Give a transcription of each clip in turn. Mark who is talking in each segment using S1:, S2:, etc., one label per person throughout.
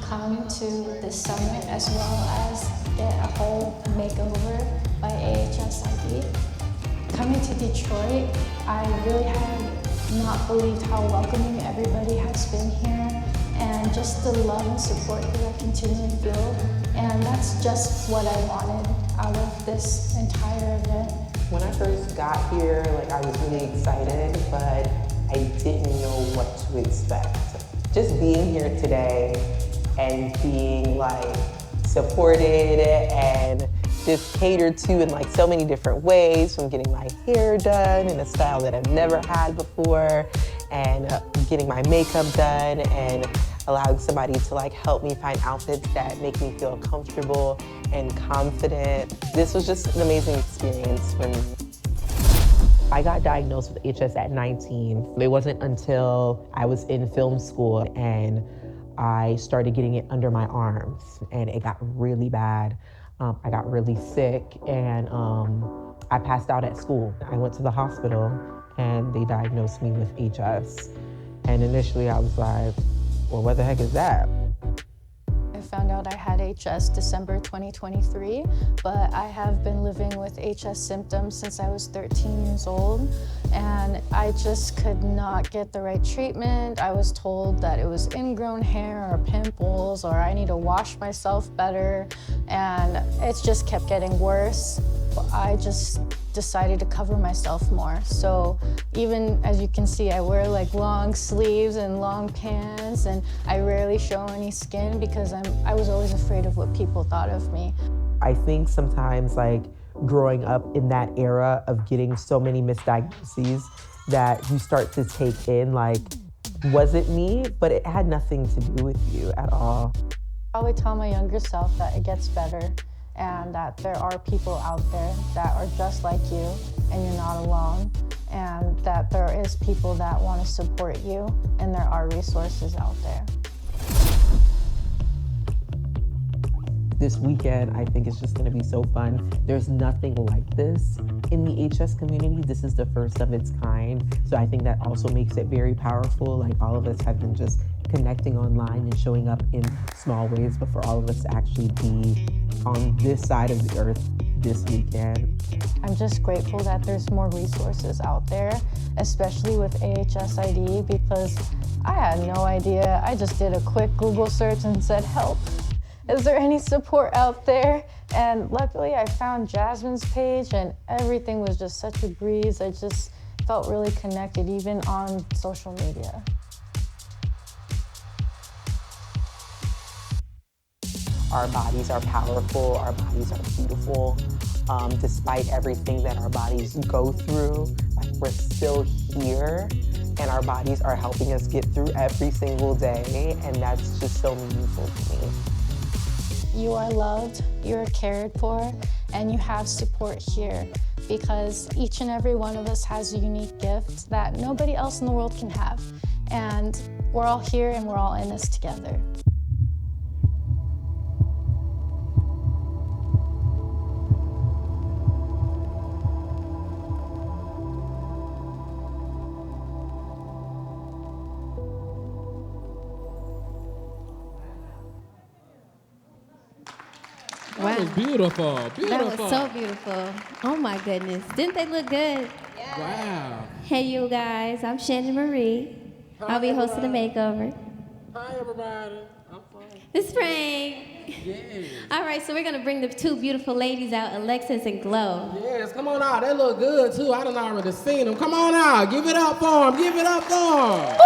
S1: come to this summit as well as get a whole makeover by AHSID. Coming to Detroit, I really have not believed how welcoming everybody has been here, and just the love and support that I continue to feel. And that's just what I wanted out of this entire event.
S2: When I first got here, I was really excited, but I didn't know what to expect. Just being here today and being supported and just catered to in so many different ways, from getting my hair done in a style that I've never had before, and getting my makeup done, and allowing somebody to help me find outfits that make me feel comfortable and confident. This was just an amazing experience for me. I got diagnosed with HS at 19. It wasn't until I was in film school and I started getting it under my arms, and it got really bad. I got really sick, and I passed out at school. I went to the hospital and they diagnosed me with HS. And initially I was like, well, what the heck is that?
S1: I found out I had HS December 2023, but I have been living with HS symptoms since I was 13 years old, and I just could not get the right treatment. I was told that it was ingrown hair or pimples, or I need to wash myself better, and it just kept getting worse. I just decided to cover myself more. So even as you can see, I wear long sleeves and long pants, and I rarely show any skin because I was always afraid of what people thought of me.
S2: I think sometimes growing up in that era of getting so many misdiagnoses that you start to take in was it me? But it had nothing to do with you at all.
S1: I would tell my younger self that it gets better, and that there are people out there that are just like you and you're not alone, and that there is people that want to support you, and there are resources out there.
S2: This weekend, I think it's just gonna be so fun. There's nothing like this in the HS community. This is the first of its kind. So I think that also makes it very powerful. All of us have been just connecting online and showing up in small ways, but for all of us to actually be on this side of the earth this weekend.
S1: I'm just grateful that there's more resources out there, especially with AHSID, because I had no idea. I just did a quick Google search and said, help. Is there any support out there? And luckily I found Jasmine's page, and everything was just such a breeze. I just felt really connected, even on social media.
S2: Our bodies are powerful, our bodies are beautiful. Despite everything that our bodies go through, we're still here, and our bodies are helping us get through every single day, and that's just so meaningful to me.
S1: You are loved, you are cared for, and you have support here, because each and every one of us has a unique gift that nobody else in the world can have. And we're all here and we're all in this together.
S3: That was beautiful, beautiful.
S4: That was so beautiful. Oh my goodness. Didn't they look good?
S3: Yeah. Wow.
S4: Hey you guys, I'm Shannon Marie. I'll be hosting the makeover.
S3: Hi everybody. I'm fine.
S4: This Frank.
S3: Yes.
S4: All right, so we're gonna bring the two beautiful ladies out, Alexis and Glow.
S3: Yes, come on out. They look good too. I done already seen them. Come on out. Give it up for them. Give it up for them.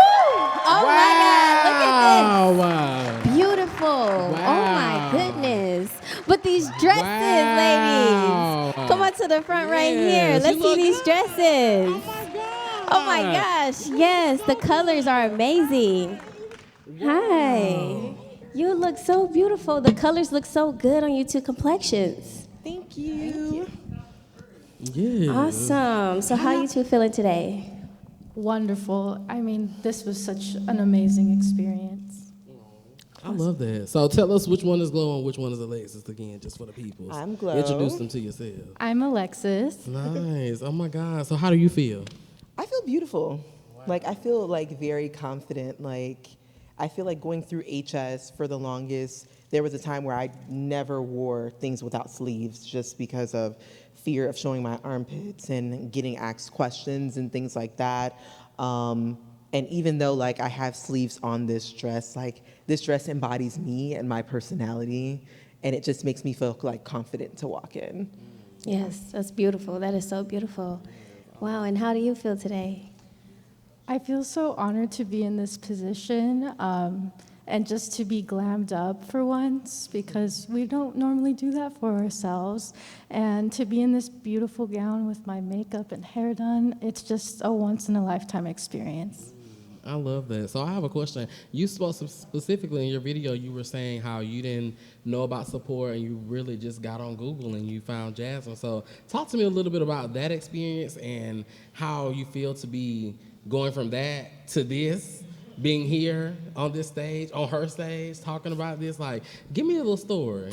S4: Oh
S3: wow.
S4: my God, look at this.
S3: Wow.
S4: Beautiful.
S3: Wow.
S4: Oh my goodness. But these dresses,
S3: Wow.
S4: ladies. Come on to the front right here.
S3: Yes,
S4: Let's
S3: you
S4: see
S3: look
S4: these
S3: good.
S4: dresses.
S3: Oh my God.
S4: Oh my gosh, yes, the colors are amazing. Hi. You look so beautiful. The colors look so good on you two complexions.
S2: Thank you.
S3: Yeah.
S4: Awesome. So how you two feeling today?
S1: Wonderful. I mean, this was such an amazing experience.
S3: I love that. So tell us which one is Glow and which one is Alexis again, just for the people.
S2: I'm Glow.
S3: Introduce them to yourself.
S1: I'm Alexis.
S3: Nice. Oh my God. So how do you feel?
S2: I feel beautiful. Wow. I feel very confident. I feel like going through HS for the longest, there was a time where I never wore things without sleeves just because of fear of showing my armpits and getting asked questions and things like that. And even though like I have sleeves on this dress, like this dress embodies me and my personality, and it just makes me feel like confident to walk in.
S4: Yes, that's beautiful. That is so beautiful. Wow, and how do you feel today?
S1: I feel so honored to be in this position and just to be glammed up for once, because we don't normally do that for ourselves. And to be in this beautiful gown with my makeup and hair done, it's just a once-in-a-lifetime experience.
S3: I love that. So I have a question. You spoke specifically in your video, you were saying how you didn't know about support and you really just got on Google and you found Jasmine. So talk to me a little bit about that experience and how you feel to be going from that to this, being here on this stage, on her stage, talking about this. Like, give me a little story.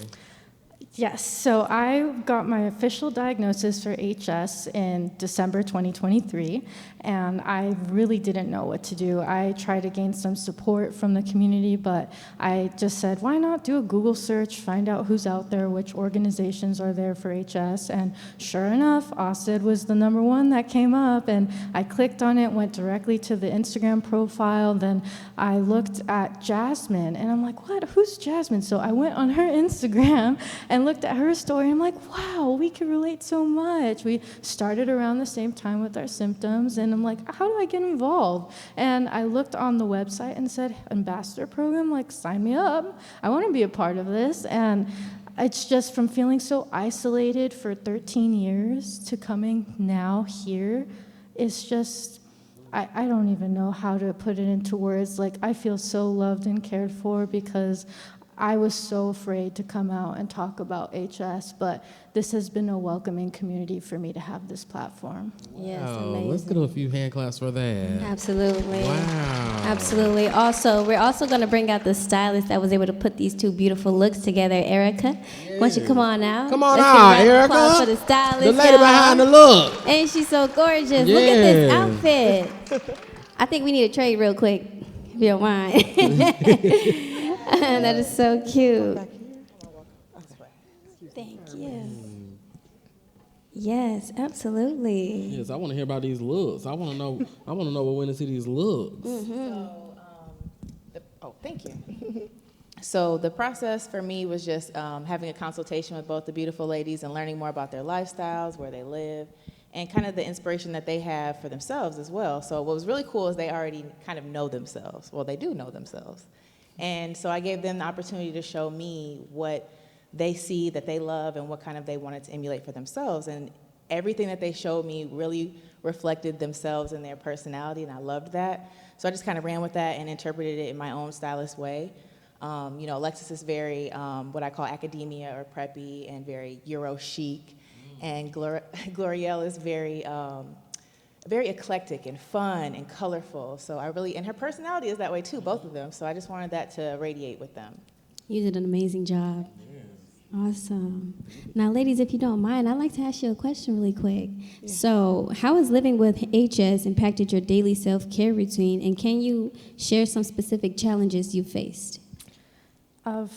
S1: Yes, so I got my official diagnosis for HS in December 2023, and I really didn't know what to do. I tried to gain some support from the community, but I just said, why not do a Google search, find out who's out there, which organizations are there for HS, and sure enough, AHSID was the #1 that came up, and I clicked on it, went directly to the Instagram profile, then I looked at Jasmine, and I'm like, what, who's Jasmine? So I went on her Instagram and looked at her story, and I'm like, wow, we can relate so much. We started around the same time with our symptoms, and I'm like, how do I get involved? And I looked on the website and said, ambassador program, like, sign me up. I want to be a part of this. And it's just from feeling so isolated for 13 years to coming now here, it's just, I don't even know how to put it into words. Like, I feel so loved and cared for because I was so afraid to come out and talk about HS, but this has been a welcoming community for me to have this platform.
S4: Yes,
S3: Wow,
S4: amazing.
S3: let's get a few hand claps for that.
S4: Absolutely.
S3: Wow.
S4: Absolutely. Also, we're also going to bring out the stylist that was able to put these two beautiful looks together, Aarika. Why don't you come on out?
S3: Come on
S4: Let's
S3: out,
S4: give a round of applause
S3: Aarika.
S4: for the stylist,
S3: The lady
S4: y'all.
S3: behind the look.
S4: Ain't she so gorgeous? Look at this outfit. I think we need to trade real quick, if you don't mind. That is so cute. Thank you. Yes, absolutely.
S3: Yes, I want to hear about these looks. I want to know. I want to know what went into these looks.
S2: Thank you. So the process for me was just having a consultation with both the beautiful ladies and learning more about their lifestyles, where they live, and kind of the inspiration that they have for themselves as well. So what was really cool is they already kind of know themselves. Well, they do know themselves. And so I gave them the opportunity to show me what they see that they love and what kind of they wanted to emulate for themselves. And everything that they showed me really reflected themselves and their personality, and I loved that. So I just kind of ran with that and interpreted it in my own stylist way. You know, Alexis is very what I call academia or preppy and very Euro chic. And Glorielle is very eclectic and fun and colorful. So I really, and her personality is that way too, both of them. So I just wanted that to radiate with them.
S4: You did an amazing job. Awesome. Now, ladies, if you don't mind, I'd like to ask you a question really quick. Yeah. So, how has living with HS impacted your daily self-care routine, and can you share some specific challenges you faced?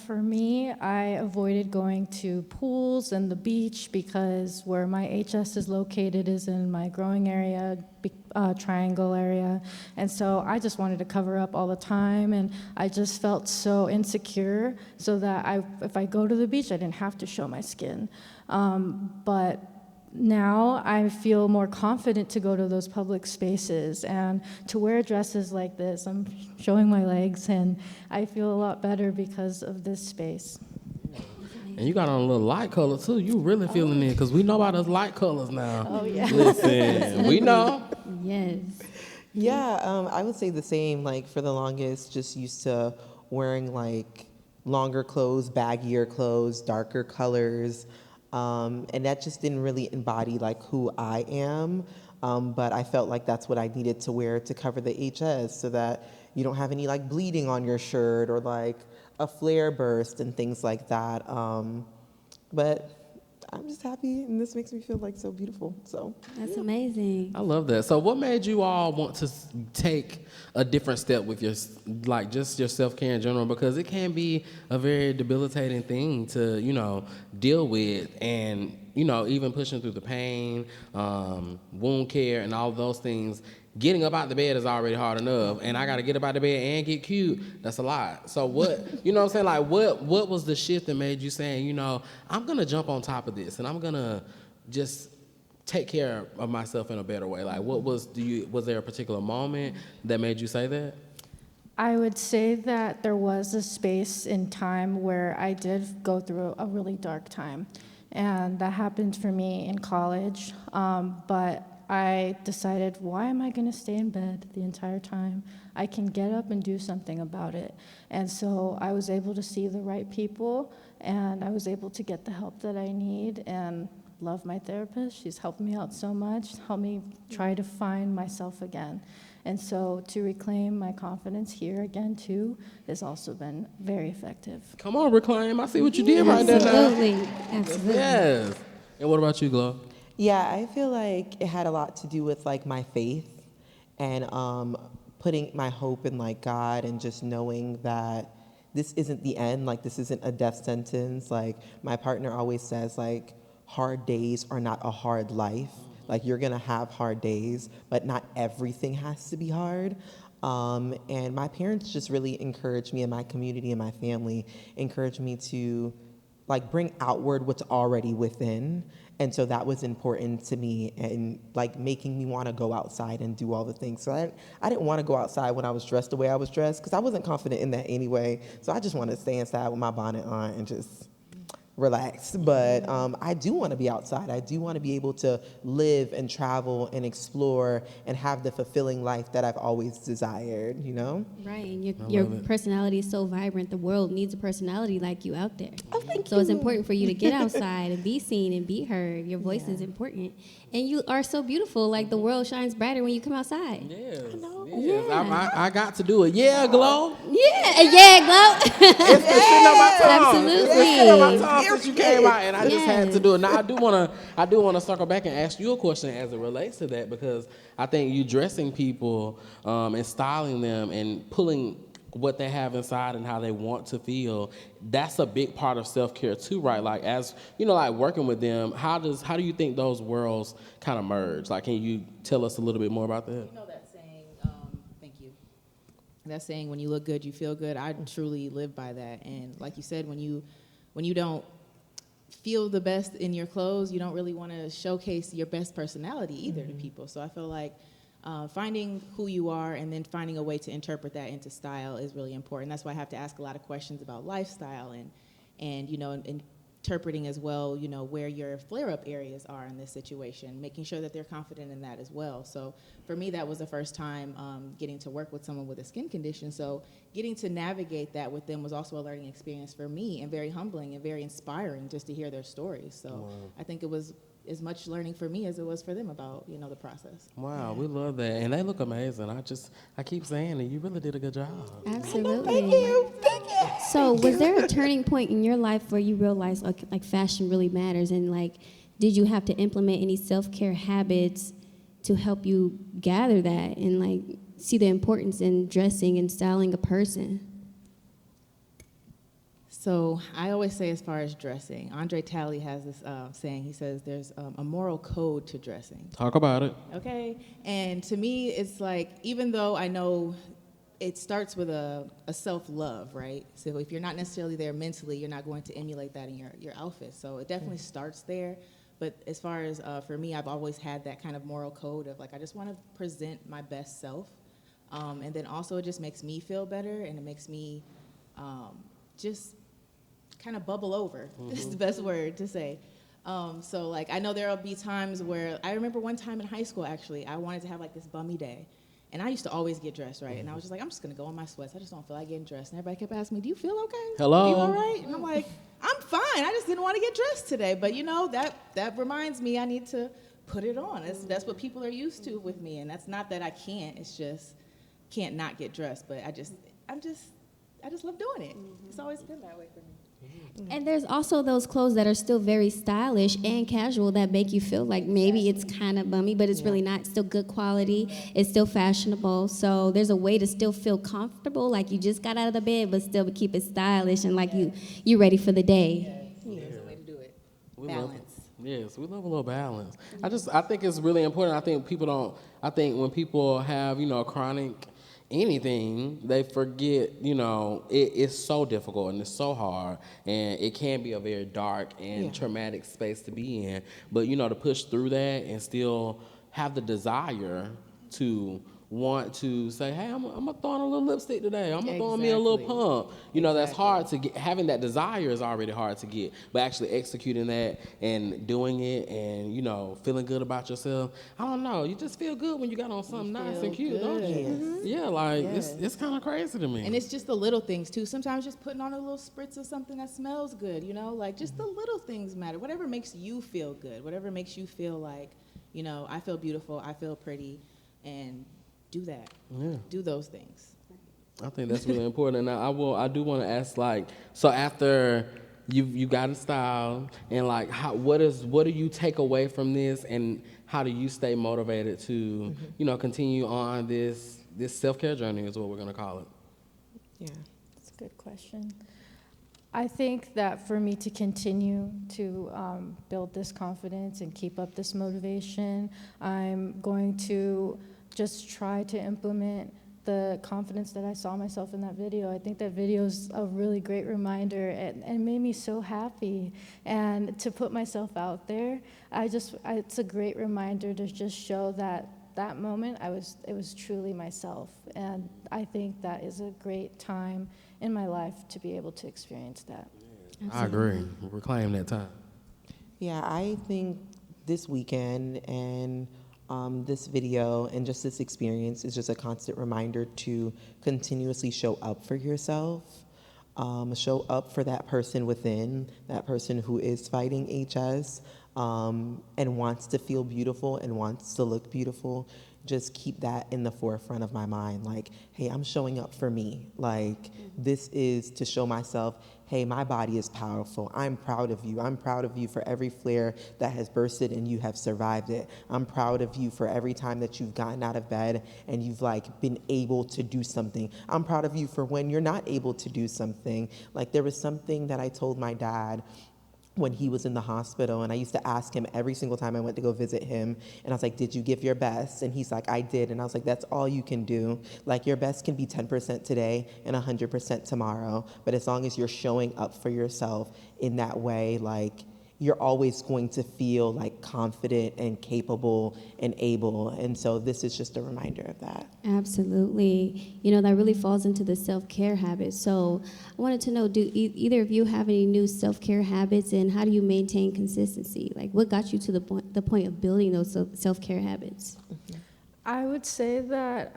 S1: For me, I avoided going to pools and the beach because where my HS is located is in my growing area, triangle area. And so I just wanted to cover up all the time, and I just felt so insecure so that if I go to the beach, I didn't have to show my skin. But now I feel more confident to go to those public spaces and to wear dresses like this. I'm showing my legs, and I feel a lot better because of this space.
S3: And you got on a little light color too. You really feeling it, because we know about those light colors now.
S1: Oh yeah.
S3: Listen, we know.
S4: Yes.
S2: Yeah, I would say the same. Like for the longest, just used to wearing like longer clothes, baggier clothes, darker colors. And that just didn't really embody like who I am, but I felt like that's what I needed to wear to cover the HS so that you don't have any like bleeding on your shirt or like a flare burst and things like that. But I'm just happy, and this makes me feel like so beautiful. So
S4: That's amazing.
S3: I love that. So what made you all want to take a different step with your, like, just your self-care in general? Because it can be a very debilitating thing to, deal with, and, even pushing through the pain, wound care, and all those things. Getting up out the bed is already hard enough, and I got to get up out the bed and get cute. That's a lot. So what, you know what I'm saying? Like, what was the shift that made you saying, I'm going to jump on top of this, and I'm going to just take care of myself in a better way? Like, was there a particular moment that made you say that?
S1: I would say that there was a space in time where I did go through a really dark time, and that happened for me in college, but I decided, why am I going to stay in bed the entire time? I can get up and do something about it. And so I was able to see the right people, and I was able to get the help that I need, and love my therapist. She's helped me out so much, helped me try to find myself again. And so to reclaim my confidence here again, too, has also been very effective.
S3: Come on, Reclaim. I see what you did right there now.
S4: Absolutely.
S3: Yes. And what about you, Glow?
S2: yeah, I feel like it had a lot to do with like my faith and putting my hope in like God, and just knowing that this isn't the end. Like, this isn't a death sentence. Like, my partner always says, like, hard days are not a hard life. Like, you're gonna have hard days, but not everything has to be hard. And my parents just really encouraged me, and my community and my family encouraged me to like bring outward what's already within. And so that was important to me, and like making me want to go outside and do all the things. So I didn't want to go outside when I was dressed the way I was dressed, because I wasn't confident in that anyway. So I just wanted to stay inside with my bonnet on and just relax. But I do want to be outside. I do want to be able to live and travel and explore and have the fulfilling life that I've always desired,
S4: Right, and your personality is so vibrant. The world needs a personality like you out there.
S2: Oh, thank
S4: So
S2: you.
S4: it's important for you to get outside and be seen and be heard. Your voice is important. And you are so beautiful. Like, the world shines brighter when you come outside.
S3: Yes.
S4: Yeah.
S3: I got to do it. Yeah, Glow.
S4: Yeah, Glow.
S3: It's sitting on my tongue.
S4: Absolutely.
S3: It's sitting on my tongue since you came out, and I just had to do it. Now I do want to circle back and ask you a question as it relates to that, because I think you dressing people and styling them and pulling what they have inside and how they want to feel, that's a big part of self-care too, right? Like, as like working with them, how do you think those worlds kind of merge? Like, can you tell us a little bit more about that?
S5: You know that saying, thank you. That saying, when you look good, you feel good. I truly live by that. And like you said, when you don't feel the best in your clothes, you don't really want to showcase your best personality either to people. So I feel like finding who you are and then finding a way to interpret that into style is really important. That's why I have to ask a lot of questions about lifestyle and interpreting as well, where your flare-up areas are in this situation, making sure that they're confident in that as well. So for me, that was the first time getting to work with someone with a skin condition. So getting to navigate that with them was also a learning experience for me, and very humbling and very inspiring just to hear their stories. So I think it was as much learning for me as it was for them about, the process.
S3: Wow, we love that. And they look amazing. I keep saying it. You really did a good job.
S4: Absolutely.
S2: Thank you.
S4: So was there a turning point in your life where you realized like fashion really matters, and like, did you have to implement any self-care habits to help you gather that and like see the importance in dressing and styling a person?
S5: So I always say, as far as dressing, Andre Talley has this saying. He says there's a moral code to dressing.
S3: Talk about it.
S5: Okay? And to me, it's like, even though I know it starts with a self-love, right? So if you're not necessarily there mentally, you're not going to emulate that in your outfit. So it definitely starts there. But as far as for me, I've always had that kind of moral code of like, I just want to present my best self. And then also it just makes me feel better, and it makes me just kind of bubble over. Is the best word to say. So like, I know there'll be times where, I remember one time in high school, actually, I wanted to have like this bummy day. And I used to always get dressed, right? And I was just like, I'm just going to go in my sweats. I just don't feel like getting dressed. And everybody kept asking me, do you feel okay?
S3: Hello?
S5: Are you all right? And I'm like, I'm fine. I just didn't want to get dressed today. But that reminds me I need to put it on. That's what people are used to with me. And that's not that I can't. It's just can't not get dressed. But I just love doing it. It's always been that way for me.
S4: And there's also those clothes that are still very stylish and casual that make you feel like maybe it's kind of bummy, but it's really not. It's still good quality. It's still fashionable. So there's a way to still feel comfortable, like you just got out of the bed, but still keep it stylish and like you ready for the day.
S5: There's a way to do it.
S3: We
S5: Balance.
S3: Yes, we love a little balance. I think it's really important. I think when people have, chronic anything, they forget, it's so difficult and it's so hard, and it can be a very dark and traumatic space to be in. But, to push through that and still have the desire to want to say, hey, I'm gonna throw on a little lipstick today. I'm gonna throw on me a little pump. That's hard to get. Having that desire is already hard to get, but actually executing that and doing it and, feeling good about yourself. I don't know. You just feel good when you got on something nice and cute, don't you? Yeah, it's kind of crazy to me.
S5: And it's just the little things too. Sometimes just putting on a little spritz of something that smells good, just the little things matter. Whatever makes you feel good, whatever makes you feel like, I feel beautiful, I feel pretty, and do that. Yeah. Do those things.
S3: I think that's really important. And I do want to ask, so after you got in style, and what do you take away from this, and how do you stay motivated to, continue on this self-care journey is what we're gonna call it?
S1: Yeah, that's a good question. I think that for me to continue to build this confidence and keep up this motivation, I'm going to just try to implement the confidence that I saw myself in that video. I think that video is a really great reminder and made me so happy. And to put myself out there, it's a great reminder to just show that moment it was truly myself. And I think that is a great time in my life to be able to experience that.
S3: I agree. Reclaim that time.
S2: Yeah, I think this weekend and this video and just this experience is just a constant reminder to continuously show up for yourself, show up for that person within, that person who is fighting HS and wants to feel beautiful and wants to look beautiful. Just keep that in the forefront of my mind. Hey, I'm showing up for me. This is to show myself, hey, my body is powerful. I'm proud of you. I'm proud of you for every flare that has bursted and you have survived it. I'm proud of you for every time that you've gotten out of bed and you've been able to do something. I'm proud of you for when you're not able to do something. There was something that I told my dad when he was in the hospital, and I used to ask him every single time I went to go visit him, and I was like, did you give your best? And he's like, I did. And I was like, that's all you can do. Your best can be 10% today and 100% tomorrow, but as long as you're showing up for yourself in that way, you're always going to feel confident and capable and able. And so this is just a reminder of that.
S4: Absolutely. That really falls into the self-care habits. So I wanted to know, do either of you have any new self-care habits, and how do you maintain consistency? What got you to the point of building those self-care habits?
S1: I would say that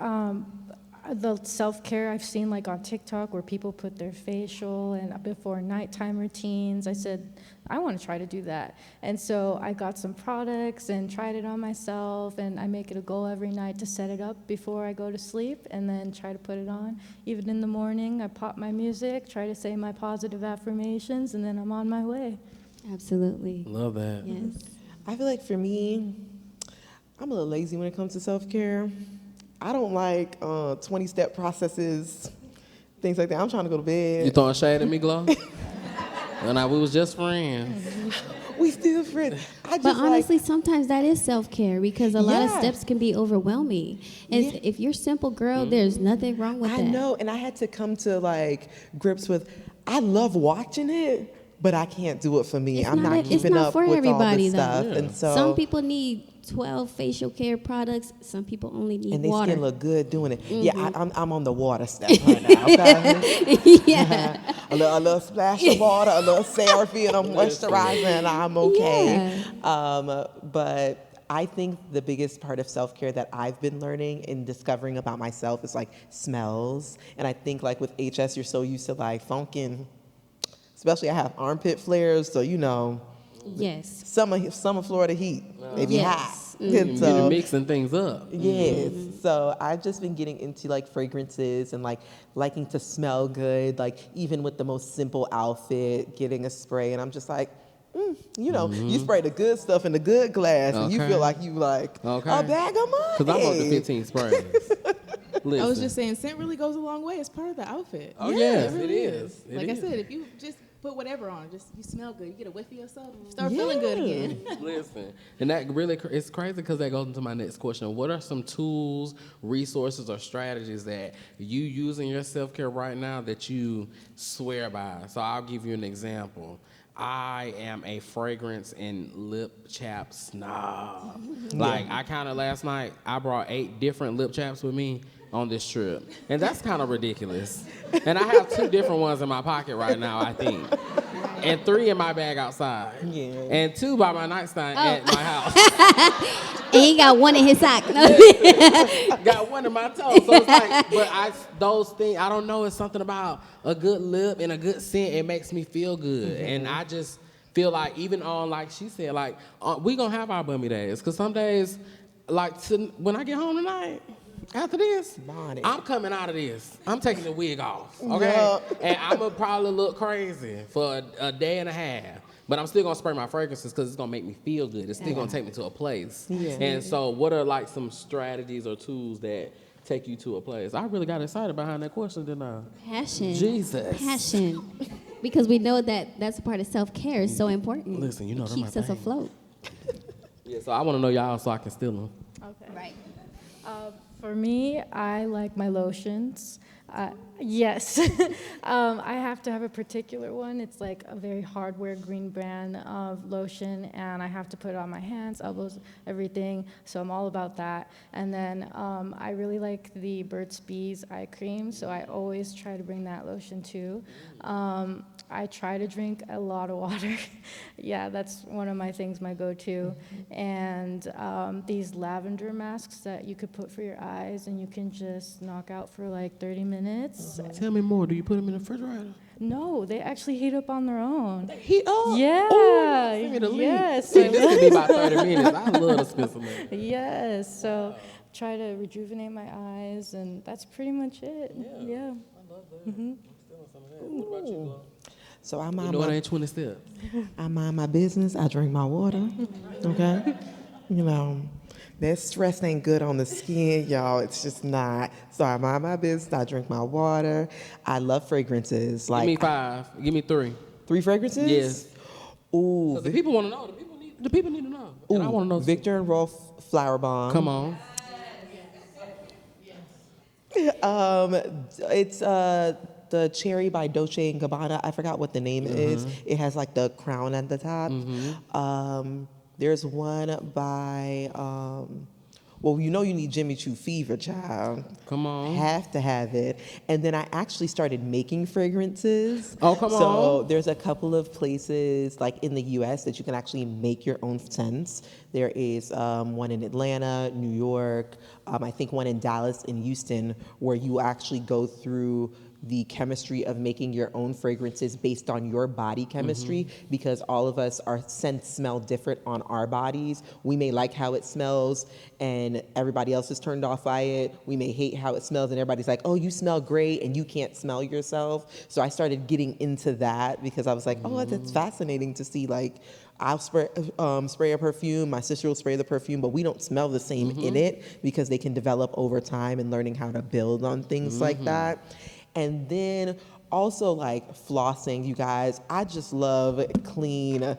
S1: the self-care I've seen on TikTok where people put their facial and before nighttime routines, I said, I want to try to do that. And so I got some products and tried it on myself, and I make it a goal every night to set it up before I go to sleep and then try to put it on. Even in the morning, I pop my music, try to say my positive affirmations, and then I'm on my way.
S4: Absolutely.
S3: Love that.
S4: Yes.
S2: I feel for me, I'm a little lazy when it comes to self-care. I don't like 20-step processes, things like that. I'm trying to go to bed.
S3: You throwing shade at me, Glow? We was just friends.
S2: We still friends.
S4: But honestly, sometimes that is self-care because a lot of steps can be overwhelming. And if you're a simple girl, there's nothing wrong with that.
S2: I know, and I had to come to grips with, I love watching it, but I can't do it for me. I'm not keeping up with all this stuff. Yeah. And so
S4: some people need 12 facial care products. Some people only need
S2: and they
S4: water.
S2: skin look good doing it. Yeah, I'm on the water step right now. Okay?
S4: Yeah.
S2: a little splash of water, a little CeraVe, and a moisturizer, and I'm okay. Yeah. But I think the biggest part of self-care that I've been learning and discovering about myself is smells. And I think with HS, you're so used to funking. Especially I have armpit flares, so
S4: Yes.
S2: summer Florida heat. They be hot. And
S3: You've been mixing things up.
S2: yes. So I've just been getting into like fragrances and like liking to smell good, like even with the most simple outfit, getting a spray. And I'm just like, you spray the good stuff in the good glass and you feel like you like a bag of money.
S3: Because I'm up to 15 sprays.
S5: I was just saying, scent really goes a long way. It's part of the outfit.
S3: Oh, yes,
S5: it really
S3: it is.
S5: Like I said, if you just put whatever on, just you smell good, you get a whiff of yourself, you start feeling good again.
S3: Listen, and that really, it's crazy because that goes into my next question. What are some tools, resources, or strategies that you use in your self-care right now that you swear by? So I'll give you an example. I am a fragrance and lip chap snob. Like, I counted last night, I brought 8 different lip chaps with me on this trip. And that's kind of ridiculous. And I have 2 different ones in my pocket right now, I think. And 3 in my bag outside. Yeah. And 2 by my nightstand at my house.
S4: And he got one in his sock.
S3: Got one in my toe. So it's like, but those things, I don't know, it's something about a good lip and a good scent. It makes me feel good. And I just feel like, even on, like she said, like, we gonna have our bummy days. Because some days, like, when I get home tonight, after this, I'm coming out of this. I'm taking the wig off, okay? Yep. And I'm going to probably look crazy for a day and a half. But I'm still going to spray my fragrances because it's going to make me feel good. It's still going to take me to a place. Yeah. And so what are, like, some strategies or tools that take you to a place? I really got excited behind that question, didn't I?
S4: Passion.
S3: Jesus.
S4: Passion. Because we know that that's a part of self-care. It's so important.
S3: Listen, you know,
S4: it keeps us afloat.
S3: Yeah, so I want to know y'all so I can steal them.
S1: Okay. Right. For me, I like my lotions. Yes. I have to have a particular one. It's like a very hardware green brand of lotion, and I have to put it on my hands, elbows, everything. So I'm all about that. And then I really like the Burt's Bees eye cream, so I always try to bring that lotion too. I try to drink a lot of water. Yeah, that's one of my things, my go-to. And these lavender masks that you could put for your eyes, and you can just knock out for like 30 minutes.
S3: Tell me more. Do you put them in the refrigerator?
S1: No, they actually heat up on their own.
S3: They heat up?
S1: Yeah.
S3: Oh, send me the link.
S1: Yes.
S3: See, this could be about 30 minutes. I love to spend some money.
S1: Yes. So try to rejuvenate my eyes, and that's pretty much it. Yeah.
S3: I love that. I'm stealing some of that. What about you, Glo?
S2: So I
S3: ain't 20 steps.
S2: I mind my business. I drink my water. Okay? You know, that stress ain't good on the skin, y'all. It's just not. So I mind my business. I drink my water. I love fragrances. Like,
S3: give me 5. Give me 3.
S2: 3 fragrances?
S3: Yes.
S2: Ooh.
S3: The people want to know. The people need to know.
S2: Ooh,
S3: and I want to know.
S2: Victor and Rolf Flower Bomb.
S3: Come on.
S2: It's the Cherry by Dolce & Gabbana. I forgot what the name is. It has like the crown at the top. There's one by, well, you know you need Jimmy Choo Fever, child.
S3: Come on.
S2: Have to have it. And then I actually started making fragrances.
S3: Oh, come on.
S2: So there's a couple of places like in the US that you can actually make your own scents. There is one in Atlanta, New York, I think one in Dallas and Houston, where you actually go through the chemistry of making your own fragrances based on your body chemistry, because all of us, our scents smell different on our bodies. We may like how it smells and everybody else is turned off by it. We may hate how it smells and everybody's like, oh, you smell great, and you can't smell yourself. So I started getting into that because I was like, oh, that's fascinating to see. Like, I'll spray a perfume, my sister will spray the perfume, but we don't smell the same in it because they can develop over time and learning how to build on things like that. And then also like flossing, you guys. I just love clean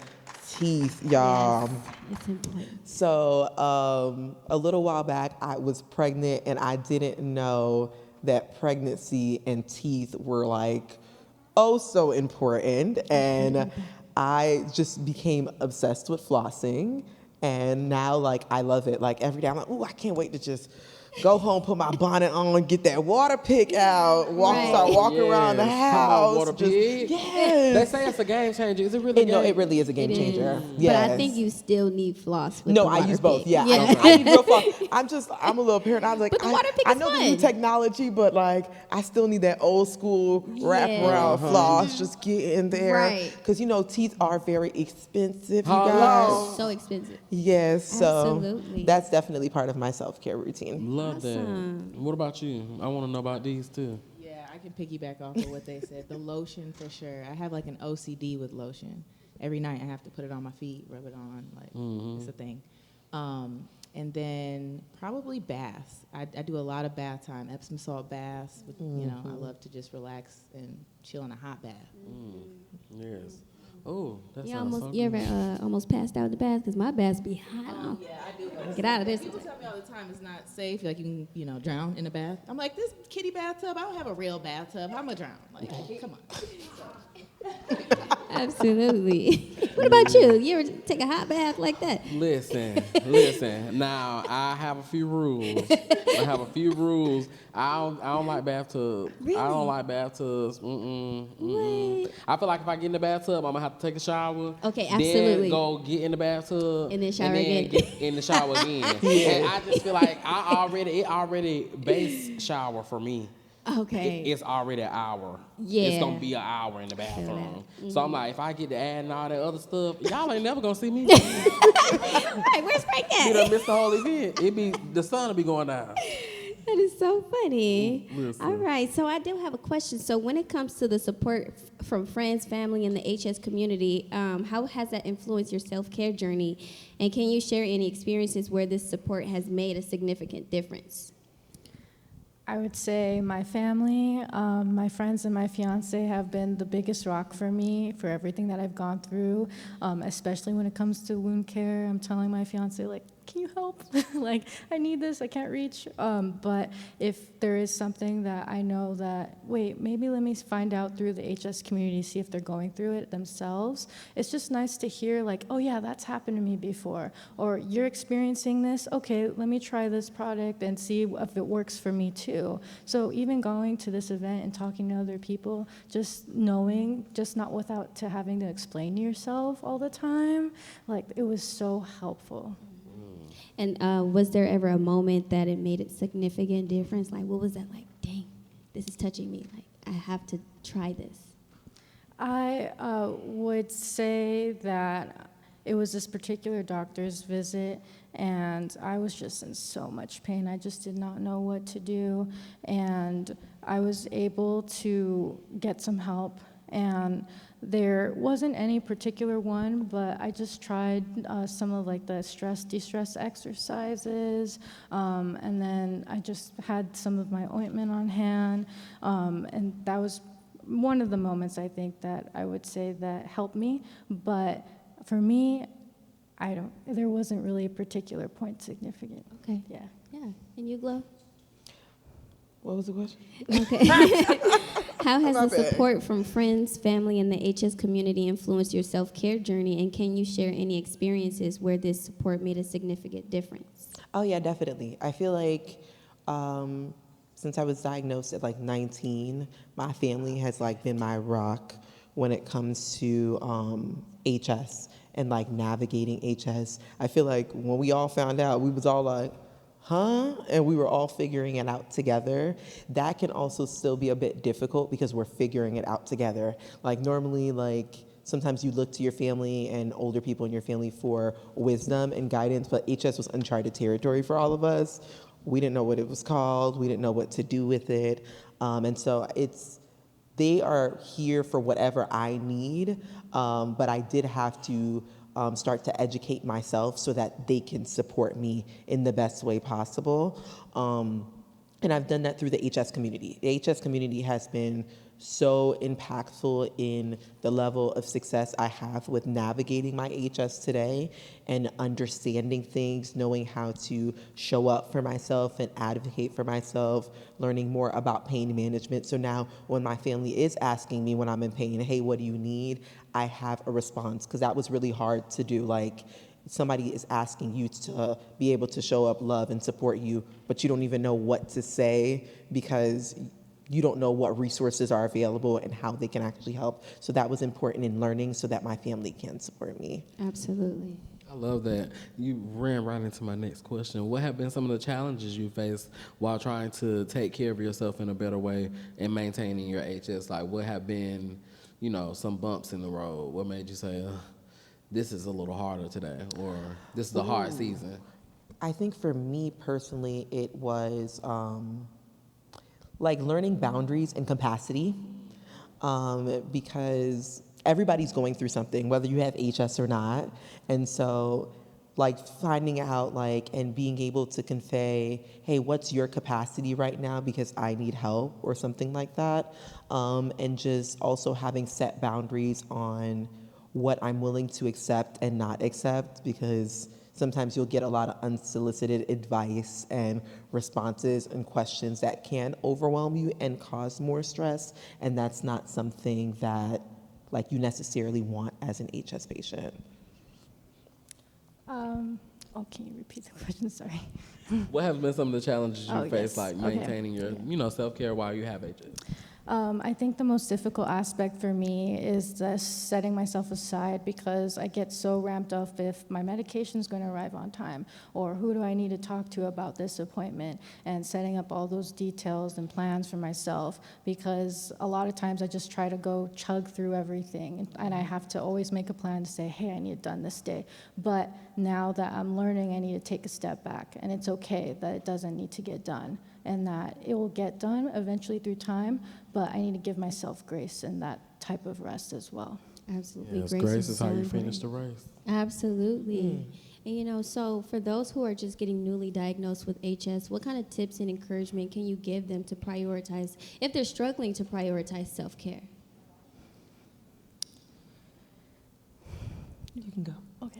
S2: teeth, y'all.
S4: Yes, it's important.
S2: So a little while back, I was pregnant and I didn't know that pregnancy and teeth were like, oh, so important. And I just became obsessed with flossing. And now, like, I love it. Like, every day I'm like, ooh, I can't wait to just go home, put my bonnet on, get that water pick out,
S4: Right.
S2: start walking around the
S3: Yes. Come on,
S2: house.
S3: water pig.
S2: Yes.
S3: They say it's a game changer. Is it really?
S2: No, it really is a game
S4: It
S2: changer.
S4: is.
S2: Yes.
S4: But I think you still need floss with
S2: No,
S4: the
S2: I
S4: water
S2: use both.
S4: pick.
S2: Yeah,
S4: Yeah.
S2: I need real floss. I'm a little parent. I was like,
S4: But the water pick
S2: I
S4: is
S2: know the new
S4: fun.
S2: technology, but like, I still need that old school wraparound floss. Just get in there,
S4: Right.
S2: Because teeth are very expensive, you
S3: Hello.
S2: guys.
S4: So expensive.
S2: Yes, so
S4: Absolutely.
S2: that's definitely part of my self-care routine.
S3: Love
S4: Awesome.
S3: that. What about you? I want to know about these too.
S5: Yeah, I can piggyback off of what they said. The lotion for sure. I have like an OCD with lotion. Every night I have to put it on my feet, rub it on, like it's a thing. And then probably baths. I do a lot of bath time, Epsom salt baths. With, I love to just relax and chill in a hot bath.
S3: Yes. Oh, that
S4: You
S3: sounds
S4: almost
S3: so
S4: you
S3: good.
S4: ever almost passed out in the bath because my baths be hot.
S5: Yeah, I do.
S4: Get out of this.
S5: People tell me all the time it's not safe. Like you can, drown in a bath. I'm like, this kitty bathtub. I don't have a real bathtub. How am I drown? Like, come on.
S4: Absolutely. What about you? You ever take a hot bath like that?
S3: Listen. Now I have a few rules. I don't like bathtubs.
S4: Really?
S3: I don't like bathtubs. I feel like if I get in the bathtub, I'm gonna have to take a shower.
S4: Okay, absolutely.
S3: Then go get in the bathtub.
S4: And then shower again.
S3: Get in the shower again. And I just feel like it already base shower for me.
S4: Okay.
S3: It's already an hour.
S4: Yeah.
S3: It's gonna be an hour in the bathroom. So I'm like, if I get to adding all that other stuff, y'all ain't never gonna see me.
S4: Right, where's Frank
S3: You
S4: at?
S3: done missed the whole event. The sun will be going down.
S4: That is so funny.
S3: Listen.
S4: All right, so I do have a question. So when it comes to the support from friends, family, and the HS community, how has that influenced your self-care journey? And can you share any experiences where this support has made a significant difference?
S1: I would say my family, my friends, and my fiance have been the biggest rock for me for everything that I've gone through, especially when it comes to wound care. I'm telling my fiance, like, can you help? Like, I need this, I can't reach. But if there is something that I know that, wait, maybe let me find out through the HS community, see if they're going through it themselves. It's just nice to hear, like, oh yeah, that's happened to me before. Or you're experiencing this, okay, let me try this product and see if it works for me too. So even going to this event and talking to other people, just knowing, just not without to having to explain to yourself all the time, like, it was so helpful.
S4: And was there ever a moment that it made a significant difference? Like, what was that like? Dang, this is touching me. Like, I have to try this.
S1: I would say that it was this particular doctor's visit, and I was just in so much pain. I just did not know what to do, and I was able to get some help. And there wasn't any particular one, but I just tried some of like the de-stress exercises, and then I just had some of my ointment on hand, and that was one of the moments I think that I would say that helped me. But for me, there wasn't really a particular point significant.
S4: Okay.
S1: Yeah.
S4: Yeah. And you, Glow?
S2: What was the question?
S4: Okay. How has
S2: My
S4: the
S2: bad.
S4: support from friends, family, and the HS community influenced your self-care journey? And can you share any experiences where this support made a significant difference?
S2: Oh yeah, definitely. I feel like since I was diagnosed at like 19, my family has like been my rock when it comes to HS and like navigating HS. I feel like when we all found out, we was all like, huh? And we were all figuring it out together. That can also still be a bit difficult because we're figuring it out together. Like normally, like sometimes you look to your family and older people in your family for wisdom and guidance, but HS was uncharted territory for all of us. We didn't know what it was called. We didn't know what to do with it. And so they are here for whatever I need, but I did have to start to educate myself so that they can support me in the best way possible. And I've done that through the HS community. The HS community has been so impactful in the level of success I have with navigating my HS today and understanding things, knowing how to show up for myself and advocate for myself, learning more about pain management. So now when my family is asking me when I'm in pain, hey, what do you need? I have a response, because that was really hard to do. Like, somebody is asking you to be able to show up, love, and support you, but you don't even know what to say because you don't know what resources are available and how they can actually help. So that was important in learning so that my family can support me.
S4: Absolutely.
S3: I love that. You ran right into my next question. What have been some of the challenges you faced while trying to take care of yourself in a better way and maintaining your HS? Like, what have been, some bumps in the road? What made you say, this is a little harder today, or this is a hard season?
S2: I think for me personally, it was like learning boundaries and capacity, because everybody's going through something, whether you have HS or not. And so like finding out and being able to convey, hey, what's your capacity right now because I need help or something like that. And just also having set boundaries on what I'm willing to accept and not accept, because sometimes you'll get a lot of unsolicited advice and responses and questions that can overwhelm you and cause more stress. And that's not something that you necessarily want as an HS patient.
S1: Can you repeat the question? Sorry.
S3: What have been some of the challenges you faced,
S1: yes.
S3: maintaining your, self-care while you have HS?
S1: I think the most difficult aspect for me is just setting myself aside, because I get so ramped up if my medication is going to arrive on time, or who do I need to talk to about this appointment, and setting up all those details and plans for myself, because a lot of times I just try to go chug through everything, and I have to always make a plan to say, hey, I need it done this day. But now that I'm learning, I need to take a step back, and it's okay that it doesn't need to get done, and that it will get done eventually through time, but I need to give myself grace and that type of rest as well.
S4: Absolutely.
S3: Yes, grace is how you finish the race.
S4: Absolutely. And so for those who are just getting newly diagnosed with HS, what kind of tips and encouragement can you give them to prioritize, if they're struggling to prioritize self-care?
S2: You can go.
S1: Okay.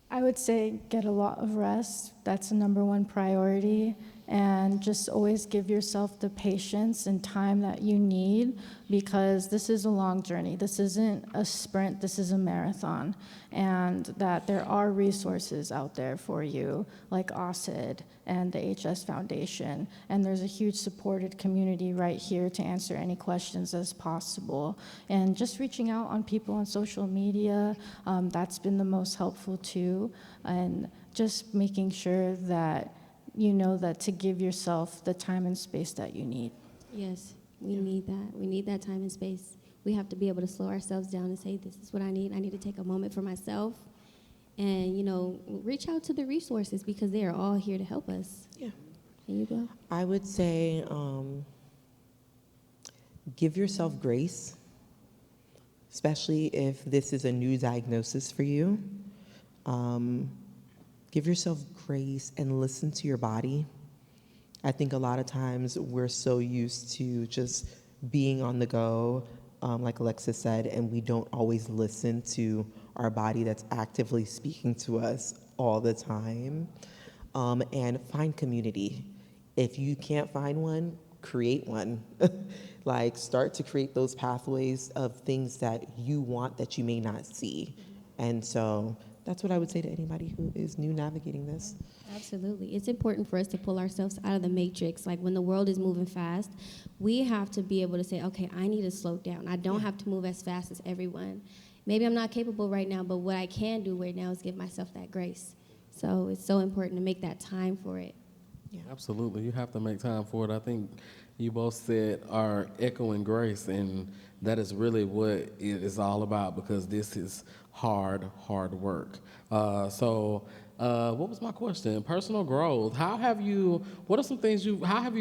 S1: I would say get a lot of rest. That's the number one priority. And just always give yourself the patience and time that you need, because this is a long journey. This isn't a sprint, this is a marathon. And that there are resources out there for you, like AHSID and the HS Foundation. And there's a huge supported community right here to answer any questions as possible. And just reaching out on people on social media, that's been the most helpful too. And just making sure that you know that to give yourself the time and space that you need.
S4: Yes, we need that. We need that time and space. We have to be able to slow ourselves down and say, this is what I need. I need to take a moment for myself and, reach out to the resources, because they are all here to help us.
S2: Yeah.
S4: Can you go?
S2: I would say give yourself grace, especially if this is a new diagnosis for you. Give yourself grace and listen to your body. I think a lot of times we're so used to just being on the go, like Alexis said, and we don't always listen to our body that's actively speaking to us all the time. And find community. If you can't find one, create one. Start to create those pathways of things that you want that you may not see. And so that's what I would say to anybody who is new navigating this.
S4: Absolutely. It's important for us to pull ourselves out of the matrix. Like when the world is moving fast, we have to be able to say, okay, I need to slow down. I don't have to move as fast as everyone. Maybe I'm not capable right now, but what I can do right now is give myself that grace. So it's so important to make that time for it.
S2: Yeah.
S3: Absolutely. You have to make time for it. I think you both said are echoing grace, and that is really what it is all about, because this is hard work. So what was my question? Personal growth. How have you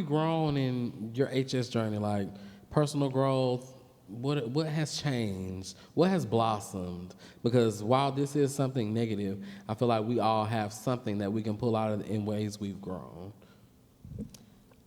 S3: grown in your HS journey? Like personal growth, what has changed? What has blossomed? Because while this is something negative, I feel like we all have something that we can pull out in ways we've grown.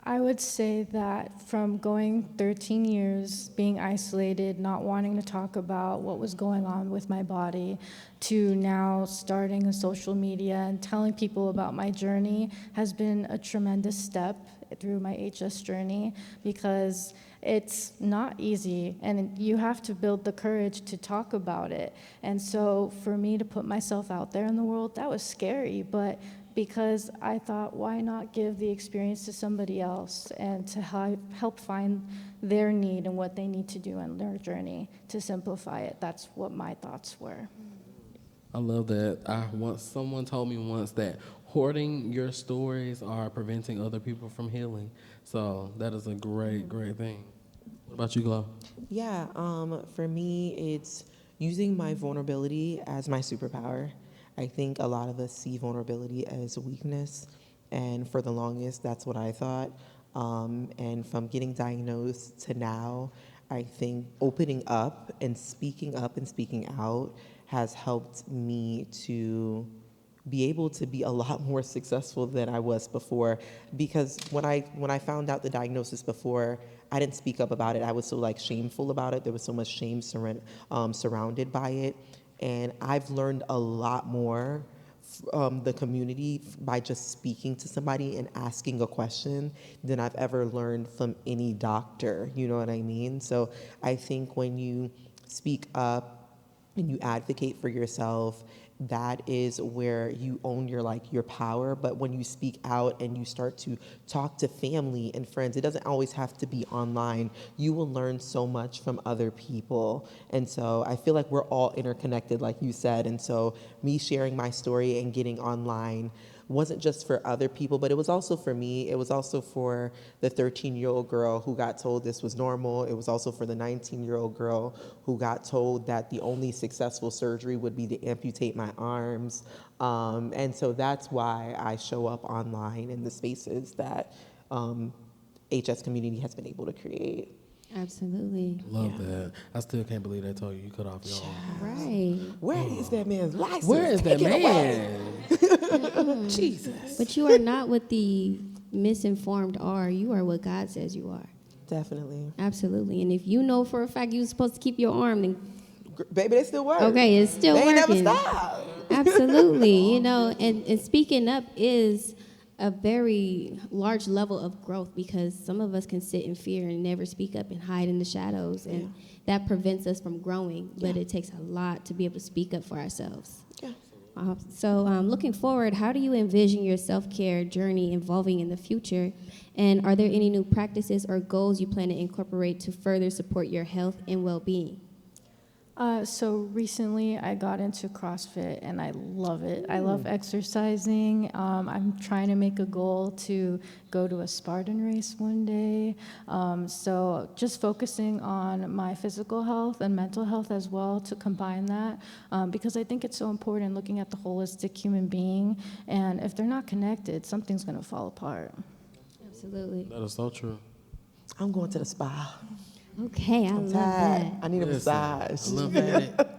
S1: I would say that from going 13 years, being isolated, not wanting to talk about what was going on with my body, to now starting a social media and telling people about my journey has been a tremendous step through my HS journey, because it's not easy, and you have to build the courage to talk about it. And so for me to put myself out there in the world, that was scary, but because I thought, why not give the experience to somebody else and to help find their need and what they need to do in their journey to simplify it. That's what my thoughts were.
S3: I love that. Someone told me once that hoarding your stories are preventing other people from healing. So that is a great thing. What about you, Glo?
S2: Yeah, for me, it's using my vulnerability as my superpower. I think a lot of us see vulnerability as weakness, and for the longest, that's what I thought. And from getting diagnosed to now, I think opening up and speaking out has helped me to be able to be a lot more successful than I was before. Because when I found out the diagnosis before, I didn't speak up about it. I was so shameful about it. There was so much shame surrounded by it. And I've learned a lot more from the community by just speaking to somebody and asking a question than I've ever learned from any doctor. You know what I mean? So I think when you speak up and you advocate for yourself, that is where you own your power. But when you speak out and you start to talk to family and friends, it doesn't always have to be online. You will learn so much from other people. And so I feel like we're all interconnected, like you said. And so me sharing my story and getting online wasn't just for other people, but it was also for me. It was also for the 13-year-old girl who got told this was normal. It was also for the 19-year-old girl who got told that the only successful surgery would be to amputate my arms. And so that's why I show up online in the spaces that HS community has been able to create.
S4: Absolutely.
S3: Love that. I still can't believe they told you cut off your arm.
S4: Right.
S2: Where is that man's license?
S3: Where is that
S2: Take it away.
S3: man?
S2: Jesus.
S4: But you are not what the misinformed are. You are what God says you are.
S2: Definitely.
S4: Absolutely. And if you know for a fact you're supposed to keep your arm, then
S2: Baby, they still work.
S4: okay, it's still
S2: They ain't
S4: working.
S2: never stop.
S4: Absolutely. And speaking up is a very large level of growth, because some of us can sit in fear and never speak up and hide in the shadows, and that prevents us from growing. But it takes a lot to be able to speak up for ourselves.
S2: Yeah.
S4: So looking forward, how do you envision your self-care journey evolving in the future? And are there any new practices or goals you plan to incorporate to further support your health and well-being?
S1: So recently I got into CrossFit and I love it. I love exercising. I'm trying to make a goal to go to a Spartan race one day. So just focusing on my physical health and mental health as well, to combine that, because I think it's so important looking at the holistic human being. And if they're not connected, something's going to fall apart.
S4: Absolutely.
S3: That is so true.
S2: I'm going to the spa.
S4: Okay, I love that.
S2: I need a
S3: Listen,
S2: massage.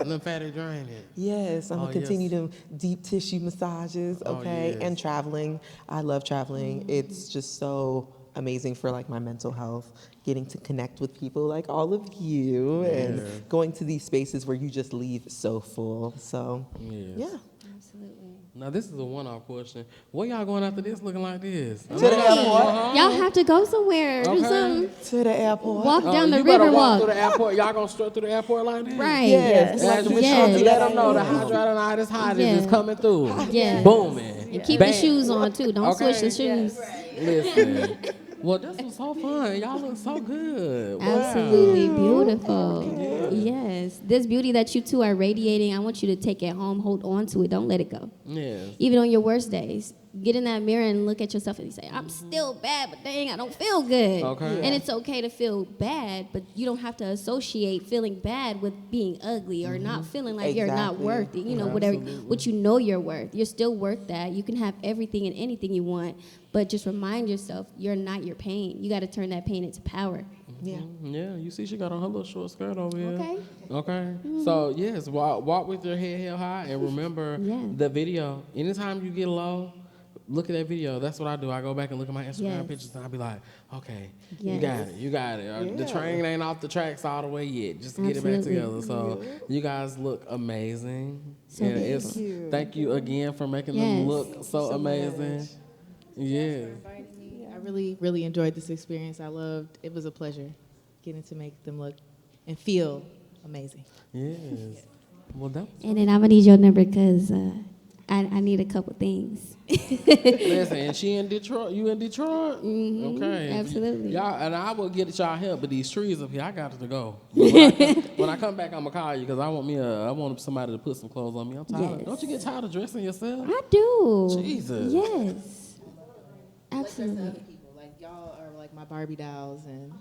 S3: lymphatic drainage.
S2: Yes, I'm
S3: Oh,
S2: gonna continue
S3: yes.
S2: them deep tissue massages,
S3: Oh,
S2: okay?
S3: yes.
S2: And traveling. I love traveling. It's just so amazing for my mental health, getting to connect with people like all of you and going to these spaces where you just leave so full. So,
S3: Yes.
S2: yeah.
S4: Absolutely.
S3: Now, this is a one-off question. Where y'all going after this looking like this?
S2: To the airport.
S4: Y'all have to go somewhere. Do
S3: Okay.
S4: something.
S2: To the airport.
S4: Walk down the
S3: you better
S4: river
S3: walk
S4: walk.
S3: through the airport. Y'all gonna strut through the airport like this?
S4: Right.
S2: Yes.
S3: As we
S4: Yes.
S3: should let them know the hydradenitis
S4: Yes.
S3: is coming through.
S4: Yes.
S3: Booming.
S4: And keep
S3: Bam.
S4: your shoes on too. Don't
S3: Okay.
S4: switch the shoes.
S3: Listen. Well, this was so fun. Y'all look so good. Wow.
S4: Absolutely beautiful. Yes. This beauty that you two are radiating, I want you to take it home, hold on to it, don't let it go.
S3: Yes.
S4: Even on your worst days, get in that mirror and look at yourself and you say, I'm still bad, but dang, I don't feel good.
S3: Okay.
S4: And it's okay to feel bad, but you don't have to associate feeling bad with being ugly or not feeling like you're not
S2: Exactly.
S4: worth it. You know, whatever, what you know you're worth. You're still worth that. You can have everything and anything you want, but just remind yourself you're not your pain. You got to turn that pain into power.
S2: Yeah.
S3: Yeah, you see she got on her little short skirt over here.
S4: Okay.
S3: Okay. So, yes, walk with your head held high, and remember the video. Anytime you get low, look at that video. That's what I do. I go back and look at my Instagram
S4: Yes.
S3: pictures, and I be like, okay,
S4: Yes.
S3: you got it. The train ain't off the tracks all the way yet. Just get it
S4: Absolutely.
S3: back together. So you guys look amazing.
S4: So
S3: and
S4: beautiful.
S3: thank you again for making
S4: Yes.
S3: them look so amazing. Yes.
S5: I really, really enjoyed this experience. It was a pleasure. getting to make them look and feel amazing.
S3: Yes. Well, that
S4: And then I'm gonna need your number because I need a couple things.
S3: listen, and she in Detroit. You in Detroit? Okay.
S4: Absolutely.
S3: Y'all, and I will get y'all help, but these trees up here, I got to go. When I come back, I'm gonna call you because I want somebody to put some clothes on me. I'm tired.
S4: Yes.
S3: Don't you get tired of dressing yourself?
S4: I do.
S3: Jesus.
S4: Yes.
S5: Other
S4: Absolutely.
S5: people, like y'all are like my Barbie dolls, and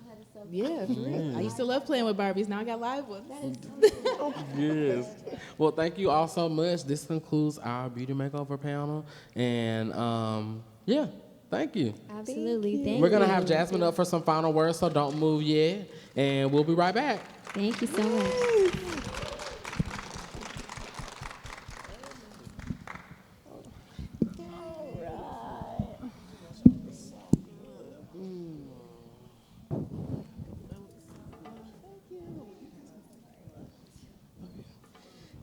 S5: yeah, for real. I used to love playing with Barbies. Now I got live ones.
S3: Yes. Well, thank you all so much. This concludes our beauty makeover panel, and yeah, thank you.
S4: Absolutely. Thank
S3: We're gonna
S4: you.
S3: have Jasmine up for some final words, so don't move yet, and we'll be right back.
S4: Thank you so much.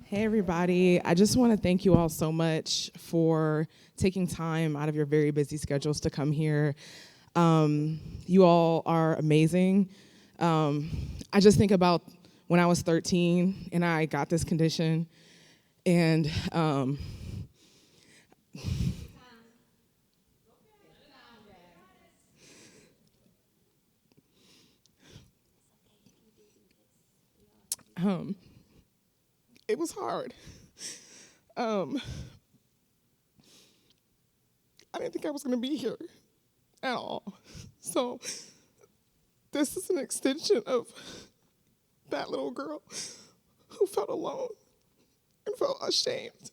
S6: Hey everybody, I just want to thank you all so much for taking time out of your very busy schedules to come here. You all are amazing. I just think about when I was 13 and I got this condition, and it was hard. I didn't think I was going to be here at all. So this is an extension of that little girl who felt alone and felt ashamed.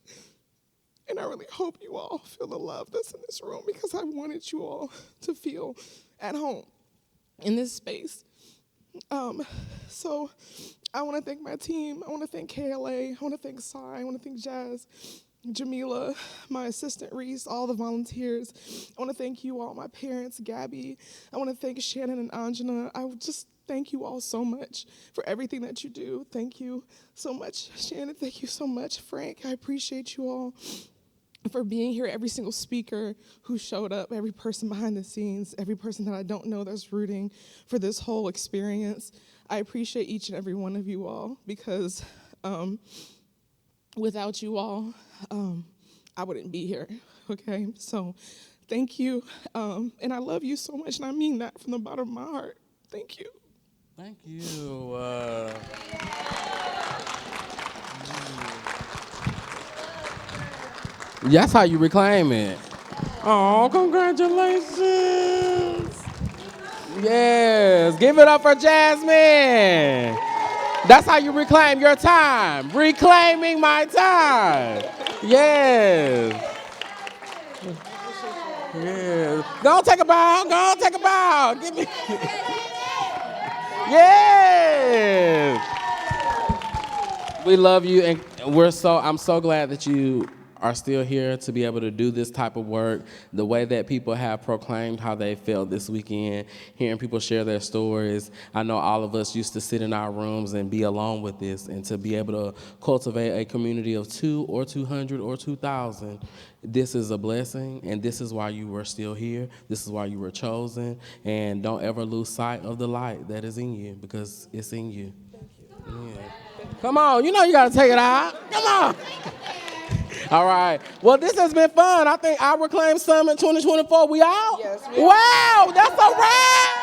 S6: And I really hope you all feel the love that's in this room, because I wanted you all to feel at home in this space. So I want to thank my team. I want to thank KLA. I want to thank Sai. I want to thank Jazz, Jamila, my assistant Reese, all the volunteers. I want to thank you all, my parents, Gabby. I want to thank Shannon and Anjana. I would just thank you all so much for everything that you do. Thank you so much, Shannon. Thank you so much, Frank. I appreciate you all for being here, every single speaker who showed up, every person behind the scenes, every person that I don't know that's rooting for this whole experience. I appreciate each and every one of you all, because without you all, I wouldn't be here, okay? So thank you, and I love you so much, and I mean that from the bottom of my heart. Thank you.
S3: Thank you. That's how you reclaim it. Oh, congratulations. Yes, give it up for Jasmine. That's how you reclaim your time. Reclaiming my time. Yes. Yes. Go take a bow. Go take a bow. Give me. Yes. We love you, and I'm so glad that you are still here to be able to do this type of work, the way that people have proclaimed how they felt this weekend, hearing people share their stories. I know all of us used to sit in our rooms and be alone with this, and to be able to cultivate a community of 2 or 200 or 2,000, this is a blessing, and this is why you were still here. This is why you were chosen, and don't ever lose sight of the light that is in you, because it's in you. Yeah. Come on, you know you gotta take it out. Come on. All right. Well, this has been fun. I think I Reclaim Summit 2024. We out?
S2: Yes, we are.
S3: Wow, that's a wrap.